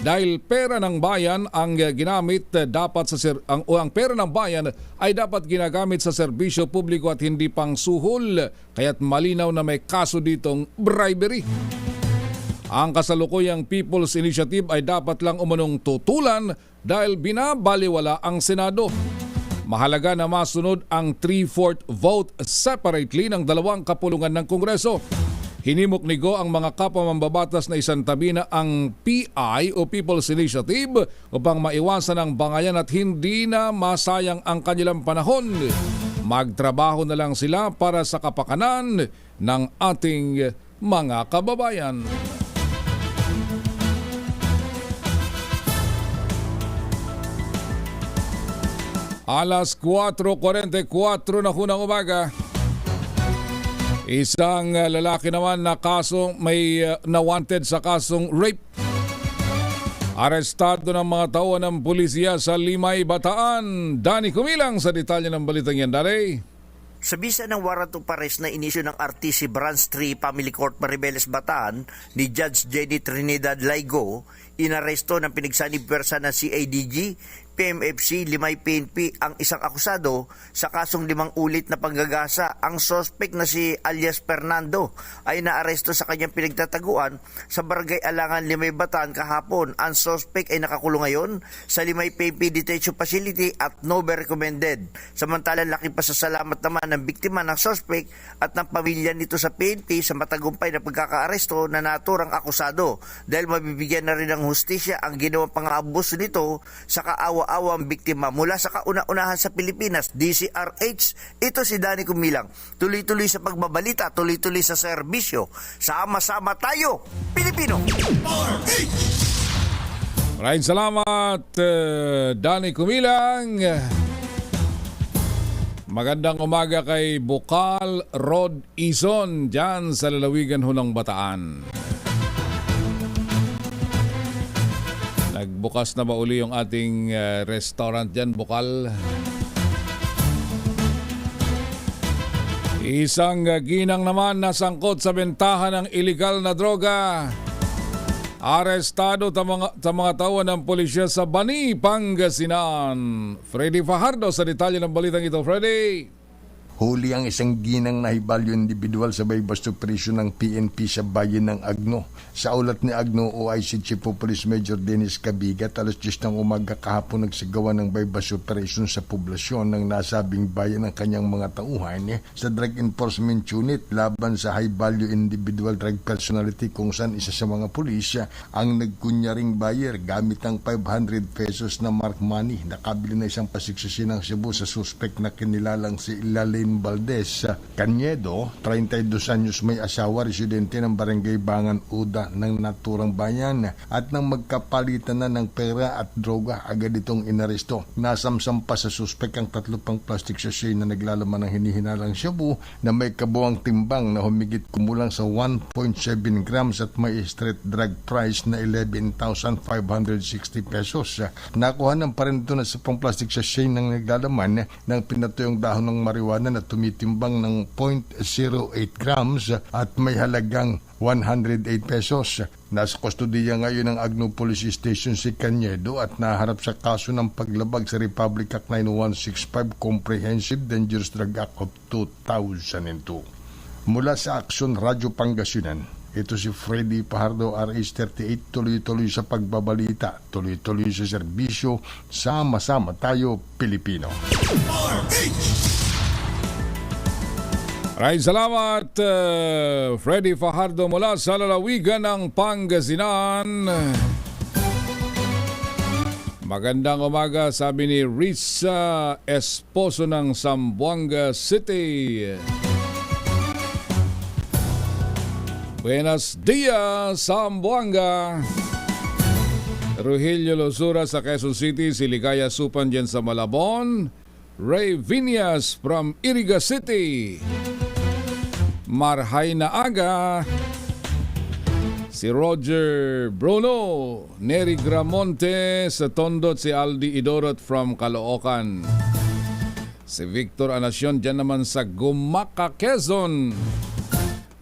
Dahil pera ng bayan ang ginamit dapat ang pera ng bayan ay dapat ginagamit sa serbisyo publiko at hindi pang suhol, kaya't malinaw na may kaso ditong bribery. Ang kasalukuyang People's Initiative ay dapat lang umunong tutulan dahil binabaliwala ang Senado. Mahalaga na masunod ang 3/4 vote separately ng dalawang kapulungan ng Kongreso. Hinimok ni Go ang mga kapwa mambabatas na isantabi na ang PI o People's Initiative upang maiwasan ang bangayan at hindi na masayang ang kanilang panahon. Magtrabaho na lang sila para sa kapakanan ng ating mga kababayan. Alas 4:44 na hunang umaga. Isang lalaki naman na may na-wanted sa kasong rape. Arestado ng mga tauhan ng pulisya sa Limay, Bataan. Danny Kumilang sa detalye ng balitang yan, Danny. Sa bisa ng warrant of arrest na inisyu ng RTC Branch 3 Family Court Maribeles, Bataan ni Judge Jenny Trinidad Laigo, inaresto ng pinagsanib pwersa ng CIDG, PMFC, Limay PNP ang isang akusado sa kasong 5 ulit na panggagasa. Ang suspect na si alias Fernando ay naaresto sa kanyang pinagtataguan sa Barangay Alangan, Limay, Bataan kahapon. Ang suspect ay nakakulong ngayon sa Limay PNP Detention Facility at no be recommended. Samantalang laki pasasalamat naman ng biktima ng suspect at ng pamilya nito sa PNP sa matagumpay na pagkakaaresto na naturang akusado dahil mabibigyan na rin ng hustisya ang ginawang pang-aabuso nito sa kaawa-awang biktima. Mula sa kauna-unahan sa Pilipinas, DZRH, ito si Danny Kumilang. Tuloy-tuloy sa pagbabalita, tuloy-tuloy sa serbisyo. Sama-sama tayo, Pilipino! Maraming salamat, Danny Kumilang. Magandang umaga kay Bukal Rod Ison dyan sa lalawigan Hunang Bataan. Nagbukas na ba uli yung ating restaurant dyan, Bukal? Isang ginang naman nasangkot sa bentahan ng iligal na droga. Arestado sa mga tauhan ng pulisya sa Bani, Pangasinan. Freddy Fajardo sa detalye ng balitang ito. Freddy! Huli ang isang ginang nahibalyo individual sa bypass operation ng PNP sa bayan ng Agno. Sa ulat ni Agno, OIC Chief of Police Major Dennis Cabigat, alas 10 ng umaga kahapon nagsagawa ng bypass operation sa poblasyon ng nasabing bayan ng kanyang mga tauhan sa Drug Enforcement Unit laban sa high value individual drug personality kung saan isa sa mga pulis ang nagkunyaring buyer gamit ang 500 pesos na mark money. Nakabili na isang pasiksisi ng Cebu sa suspect na kinilalang si Ilalim Marlene Valdez Cañedo, 32 anyos, may asawa, residente ng Barangay Bangan Uda ng naturang bayan, at nang magkapalitan na ng pera at droga, agad itong inaresto. Nasamsam pa sa suspek ang 3 pang plastic sachet na naglalaman ng hinihinalang shabu na may kabuang timbang na humigit kumulang sa 1.7 grams at may street drug price na 11,560 pesos. Nakuha ng pa rin ito na sa pang plastic sachet ng naglalaman ng pinatuyong dahon ng marijuana na tumitimbang ng 0.08 grams at may halagang 108 pesos. Nasa kustodiya ngayon ng Agno Police Station si Cañedo at naharap sa kaso ng paglabag sa Republic Act 9165 Comprehensive Dangerous Drug Act of 2002. Mula sa Action Radio Pangasinan, ito si Freddy Fajardo, RH38, tuloy-tuloy sa pagbabalita, tuloy-tuloy sa serbisyo, sama-sama tayo Pilipino. Maraming salamat, Freddy Fajardo mula sa lalawigan ng Pangasinan. Magandang umaga, sabi ni Risa Esposo ng Zamboanga City. Buenos dias, Zamboanga. Rogelio Losura sa Quezon City, si Ligaya Supan dyan sa Malabon. Ray Viñas from Iriga City. Marhay na aga. Si Roger Bruno. Neri Gramonte sa Tondot, si Aldi Idorot from Caloocan. Si Victor Anacion dyan naman sa Gumaca, Quezon.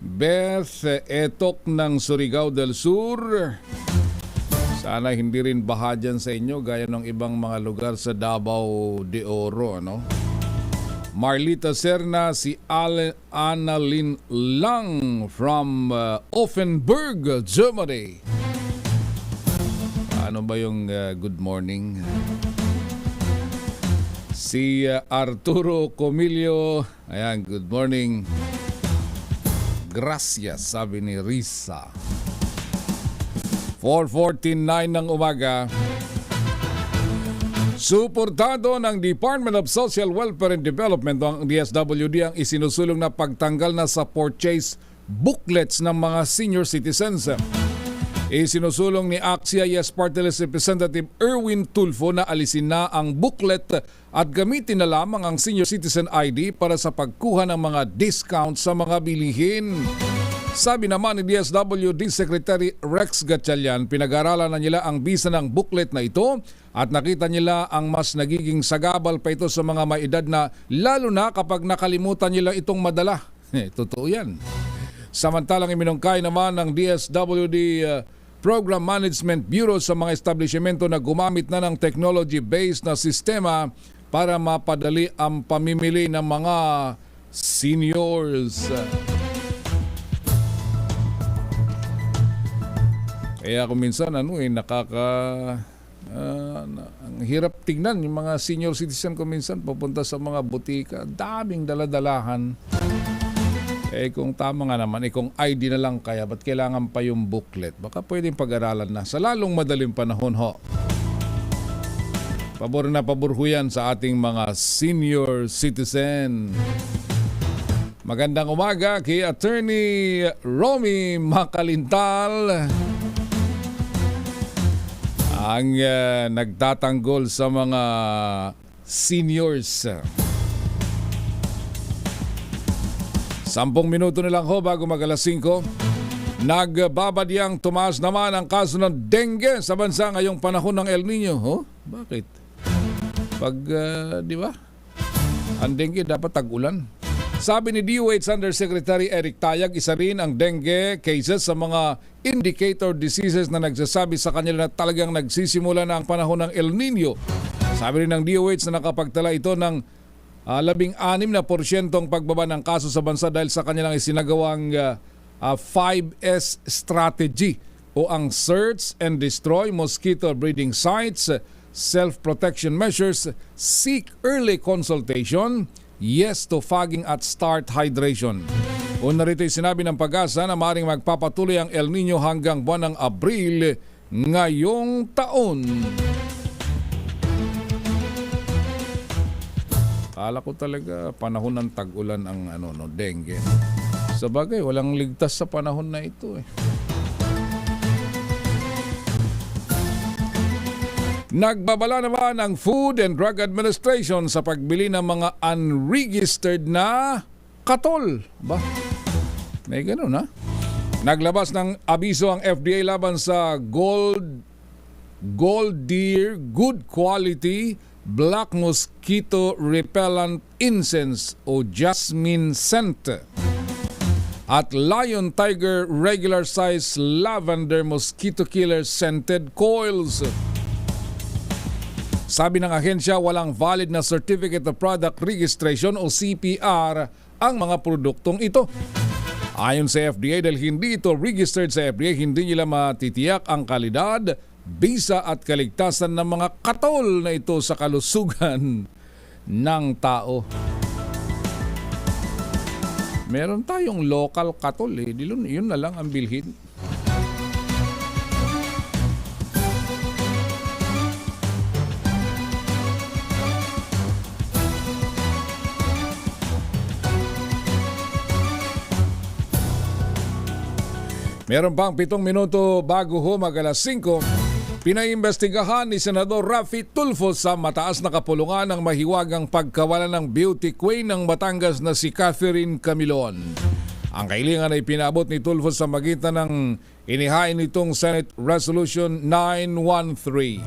Beth Etok ng Surigao del Sur. Sana hindi rin baha dyan sa inyo gaya ng ibang mga lugar sa Davao de Oro, ano? Marlita Serna, si Annalyn Lang from Offenburg, Germany. Ano ba yung good morning? Si Arturo Comilio, ayan, good morning. Gracias, sabi ni Risa. 4:49 ng umaga. Suportado ng Department of Social Welfare and Development ang DSWD ang isinusulong na pagtanggal na sa purchase booklets ng mga senior citizens. Isinusulong ni Axia Yes Party List Representative Erwin Tulfo na alisin na ang booklet at gamitin na lamang ang Senior Citizen ID para sa pagkuha ng mga discount sa mga bilihin. Sabi naman ni DSWD Secretary Rex Gatchalian, pinag-aralan na nila ang bisa ng booklet na ito at nakita nila ang mas nagiging sagabal pa ito sa mga may edad na lalo na kapag nakalimutan nila itong madala. Totoo yan. Samantalang iminungkay naman ng DSWD Program Management Bureau sa mga establishmento na gumamit na ng technology-based na sistema para mapadali ang pamimili ng mga seniors. Kaya kung minsan ang hirap tingnan yung mga senior citizen kung minsan pupunta sa mga butika, daming daladalahan. Kung tama nga naman, kung ID na lang kaya, ba't kailangan pa yung booklet? Baka pwedeng pag-aralan na sa lalong madaling panahon ho. Pabor na pabor ho yan sa ating mga senior citizen. Magandang umaga kay Attorney Romy Makalintal. Ang nagtatanggol sa mga seniors. 10 minuto na lang ho bago mag-alas 5. Nagbabadyang tumaas naman ang kaso ng dengue sa bansa ngayong panahon ng El Nino. Oh, bakit? Pag, di ba? Ang dengue dapat tag-ulan. Sabi ni DOH Undersecretary Eric Tayag, isa rin ang dengue cases sa mga indicator diseases na nagsasabi sa kanila na talagang nagsisimula na ang panahon ng El Nino. Sabi rin ng DOH na nakapagtala ito ng 16% pagbaba ng kaso sa bansa dahil sa kanilang isinagawang 5S strategy o ang search and destroy mosquito breeding sites, self-protection measures, seek early consultation, yes to fogging at start hydration. Una rito sinabi ng Pag-asa na maaaring magpapatuloy ang El Nino hanggang buwan ng Abril ngayong taon. Kala ko talaga panahon ng tag-ulan ang dengue. Sa bagay, walang ligtas sa panahon na ito eh. Nagbabala naman ang Food and Drug Administration sa pagbili ng mga unregistered na katol. Ba? May ganun ha? Naglabas ng abiso ang FDA laban sa Gold Deer Good Quality Black Mosquito Repellent Incense o Jasmine Scent at Lion Tiger Regular Size Lavender Mosquito Killer Scented Coils. Sabi ng ahensya, walang valid na Certificate of Product Registration o CPR ang mga produktong ito. Ayon sa FDA, dahil hindi ito registered sa FDA, hindi nila matitiyak ang kalidad, bisa at kaligtasan ng mga katol na ito sa kalusugan ng tao. Meron tayong local katol eh. Yun na lang ang bilhin. Meron pang 7 minuto bago mag-alas 5, pinaimbestigahan ni Senador Raffy Tulfo sa mataas na kapulungan ng mahiwagang pagkawalan ng beauty queen ng Batangas na si Catherine Camilon. Ang kahilingan ay pinabot ni Tulfo sa magitan ng inihain nitong Senate Resolution 913.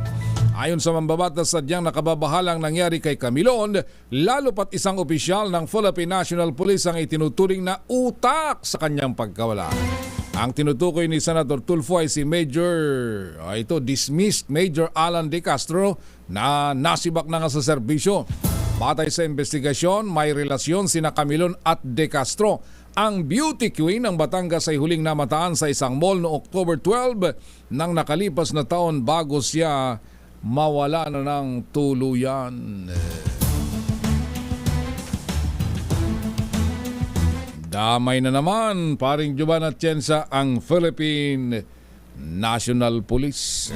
Ayon sa mambabatas, sadyang nakababahalang nangyari kay Camilon, lalo pat isang opisyal ng Philippine National Police ang itinuturing na utak sa kanyang pagkawala. Ang tinutukoy ni Senator Tulfo ay si dismissed Major Alan De Castro na nasibak na nga sa serbisyo. Batay sa investigasyon, may relasyon sina Camilon at De Castro. Ang beauty queen ng Batangas ay huling namataan sa isang mall noong October 12 ng nakalipas na taon bago siya mawala na ng tuluyan. Damay na naman, paring Juban Atienza, ang Philippine National Police.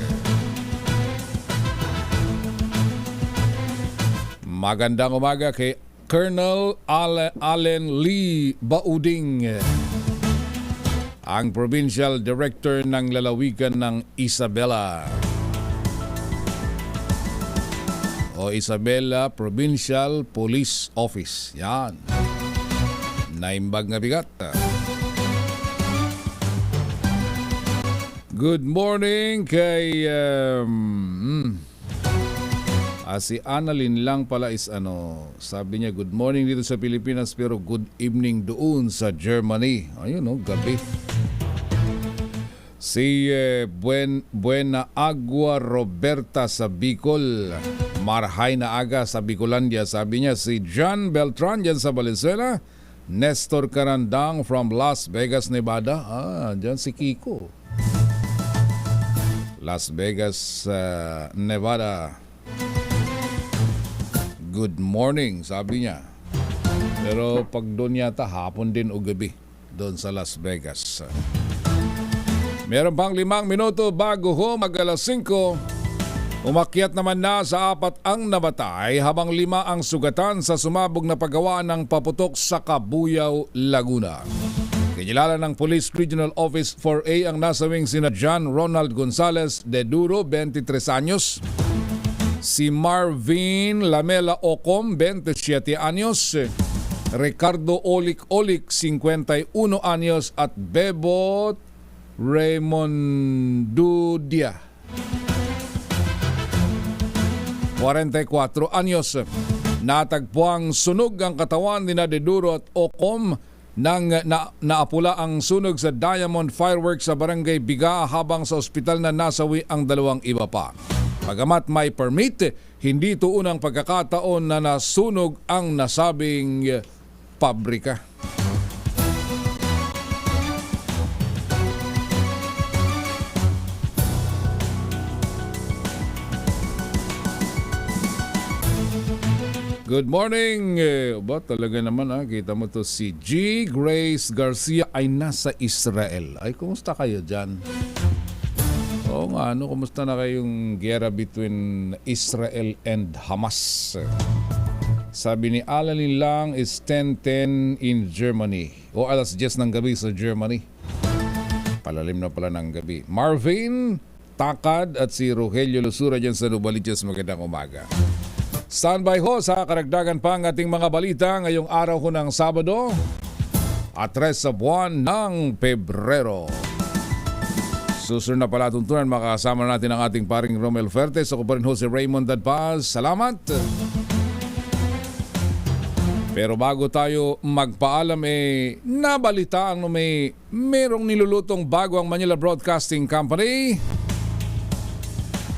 Magandang umaga kay Colonel Allen Lee Bauding, ang Provincial Director ng lalawigan ng Isabela. O Isabela Provincial Police Office. Yan. Naimbag nga bigat. Good morning kay si Annalyn lang pala is sabi niya good morning dito sa Pilipinas pero good evening doon sa Germany. Ayun gabi. Si Buena Agua Roberta sa Bicol. Marhay na aga sa Bicolandia. Sabi niya si John Beltran dyan sa Valenzuela. Nestor Carandang from Las Vegas, Nevada. Dyan si Kiko. Las Vegas, Nevada. Good morning, sabi niya. Pero pag doon yata, hapon din o gabi. Doon sa Las Vegas. Meron pang 5 minuto bago mag-alas 5. Umakyat naman na sa 4 ang namatay habang 5 ang sugatan sa sumabog na paggawa ng paputok sa Cabuyao, Laguna. Kinilala ng Police Regional Office 4A ang nasawing sina John Ronald Gonzales de Duro, 23 anyos, si Marvin Lamela Ocom, 27 anyos, Ricardo Olik, 51 anyos at Bebot Raimondudia, 44 anyos. Natagpuang sunog ang katawan ni Deduro at Ocom nang naapula ang sunog sa Diamond Fireworks sa Barangay Biga habang sa ospital na nasawi ang 2 iba pa. Bagamat may permit, hindi ito unang pagkakataon na nasunog ang nasabing pabrika. Good morning! Ba talaga naman kita mo to si G. Grace Garcia ay nasa Israel. Ay, kumusta kayo dyan? Oo nga, kumusta na kayong gera between Israel and Hamas? Sabi ni Alalin lang is 10:10 in Germany. O alas 10 ng gabi sa Germany. Palalim na pala ng gabi. Marvin Takad at si Rogelio Lusura dyan sa Nubaliches. Magandang umaga. Standby ho sa karagdagan pa ang ating mga balita ngayong araw ho ng Sabado at 3 sa buwan ng Pebrero. Susunod na palatuntunan, makakasama natin ang ating paring Romel Fertes. Ako pa rin ho si Raymond Dadpaz. Salamat! Pero bago tayo magpaalam, nabalitaan mo merong nilulutong bago ang Manila Broadcasting Company.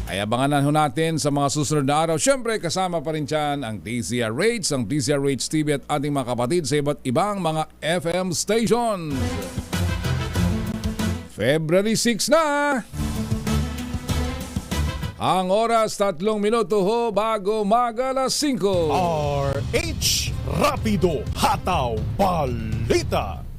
Ay abangan ho natin sa mga susunod na araw. Siyempre kasama pa rin dyan ang DZRH, ang DZRH TV at ating mga kapatid sa iba't ibang mga FM stations. February 6 na! Ang oras 3 minuto ho bago mag-alas 5. RH Rapido Hataw Balita.